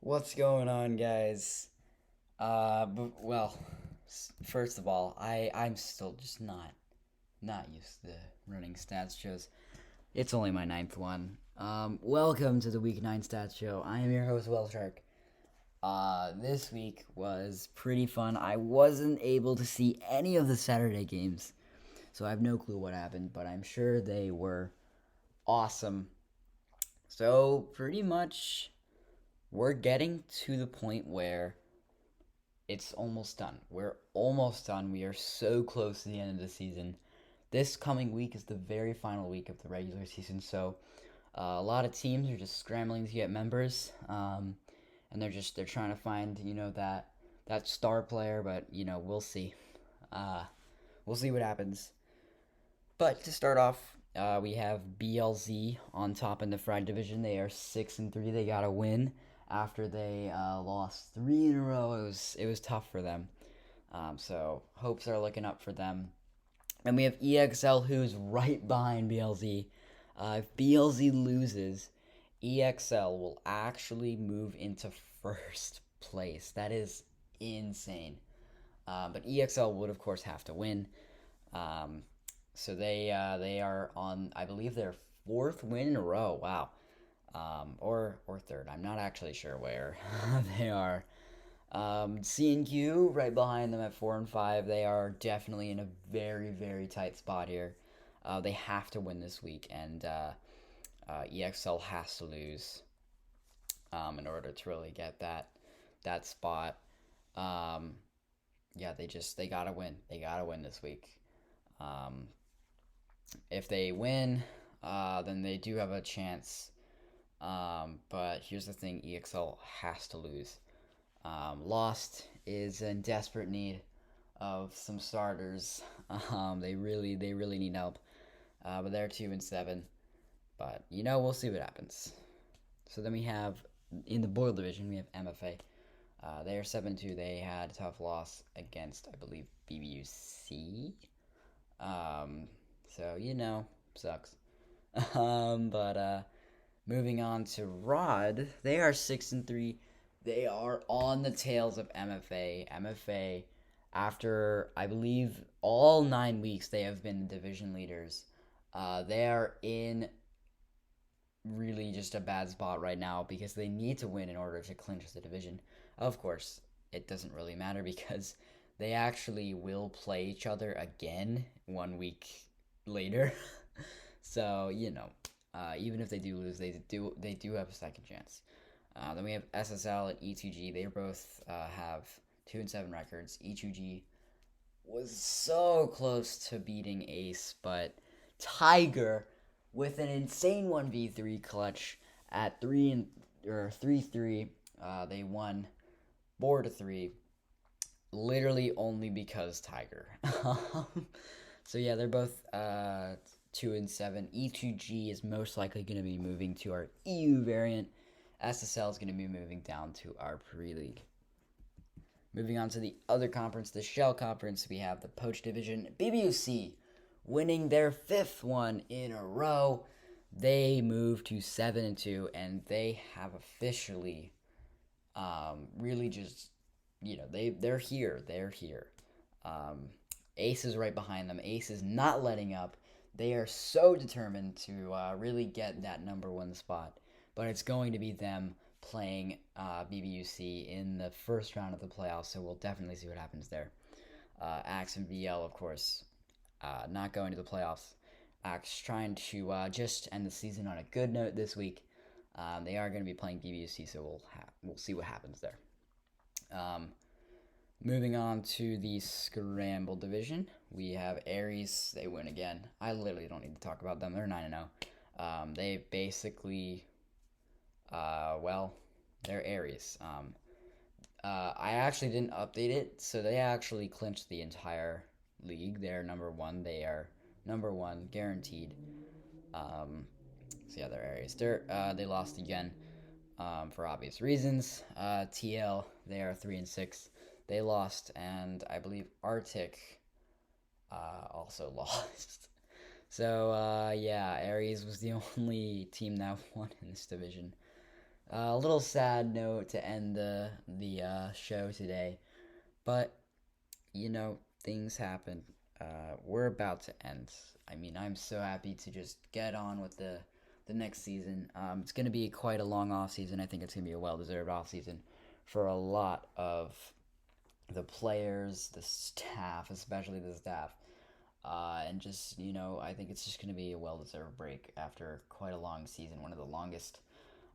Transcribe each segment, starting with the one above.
What's going on, guys? First of all, I'm still just not used to running stats shows. It's only my ninth one. Welcome to the Week 9 Stats Show. I am your host, Wellshark. This week was pretty fun. I wasn't able to see any of the Saturday games, so I have no clue what happened, but I'm sure they were awesome. So, pretty much, we're getting to the point where it's almost done. We're almost done. We are so close to the end of the season. This coming week is the very final week of the regular season, so a lot of teams are just scrambling to get members, and they're trying to find that star player, but we'll see. Uh, we'll see what happens. But to start off, we have BLZ on top in the Fried Division. They are 6-3. They got a win after they lost three in a row. It was tough for them. So hopes are looking up for them. And we have EXL, who's right behind BLZ. If BLZ loses, EXL will actually move into first place. That is insane. But EXL would, of course, have to win. Um, so they are on, I believe, their fourth win in a row. Wow. Or third. I'm not actually sure where they are. C&Q right behind them at 4-5. They are definitely in a very, very tight spot here. They have to win this week, and EXL has to lose in order to really get that spot. Um, yeah, they gotta win. They gotta win this week. Um, if they win, then they do have a chance. But here's the thing: EXL has to lose. Lost is in desperate need of some starters. They really need help. But they're 2-7. But we'll see what happens. So then we have in the Boyle division we have MFA. They are 7-2. They had a tough loss against, I believe, BBUC. Um, so sucks. But moving on to Rod, they are 6-3. They are on the tails of MFA. MFA, after I believe all 9 weeks, they have been the division leaders. They are in really just a bad spot right now because they need to win in order to clinch the division. Of course, it doesn't really matter because they actually will play each other again 1 week later. So even if they do lose, they do have a second chance. Then we have SSL and E2G. They both have 2-7 records. E2G was so close to beating Ace, but Tiger with an insane 1v3 clutch at 3-3. They won 4-3, literally only because Tiger. So yeah, they're both 2-7. E2G is most likely going to be moving to our EU variant. SSL is going to be moving down to our pre-league. Moving on to the other conference, the Shell Conference, we have the Poacher Division. BBUC winning their fifth one in a row. They move to 7-2, and they have officially really just, they're here. They're here. Ace is right behind them. Ace is not letting up. They are so determined to really get that number one spot. But it's going to be them playing BBUC in the first round of the playoffs, so we'll definitely see what happens there. Axe and VL, of course, not going to the playoffs. Axe trying to just end the season on a good note this week. They are going to be playing BBUC, so we'll see what happens there. Moving on to the Scramble Division, we have Aries. They win again. I literally don't need to talk about them. They're 9-0. They basically, they're Aries. I actually didn't update it, so they actually clinched the entire league. They're number one. They are number one, guaranteed. So yeah, they're Aries. They lost again, for obvious reasons. TL, they are 3-6. They lost, and I believe Arctic also lost. So yeah, Aries was the only team that won in this division. A little sad note to end the show today, but things happen. We're about to end. I mean, I'm so happy to just get on with the next season. It's going to be quite a long off season. I think it's going to be a well deserved off season for a lot of the players, the staff, especially the staff. And just, I think it's just going to be a well deserved break after quite a long season, one of the longest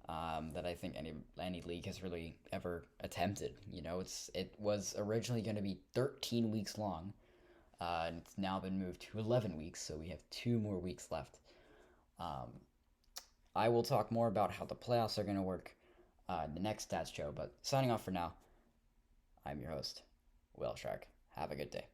that I think any league has really ever attempted. It was originally going to be 13 weeks long, and it's now been moved to 11 weeks, so we have 2 more weeks left. Um, I will talk more about how the playoffs are going to work in the next stats show, but signing off for now, I'm your host, Will Shark. Have a good day.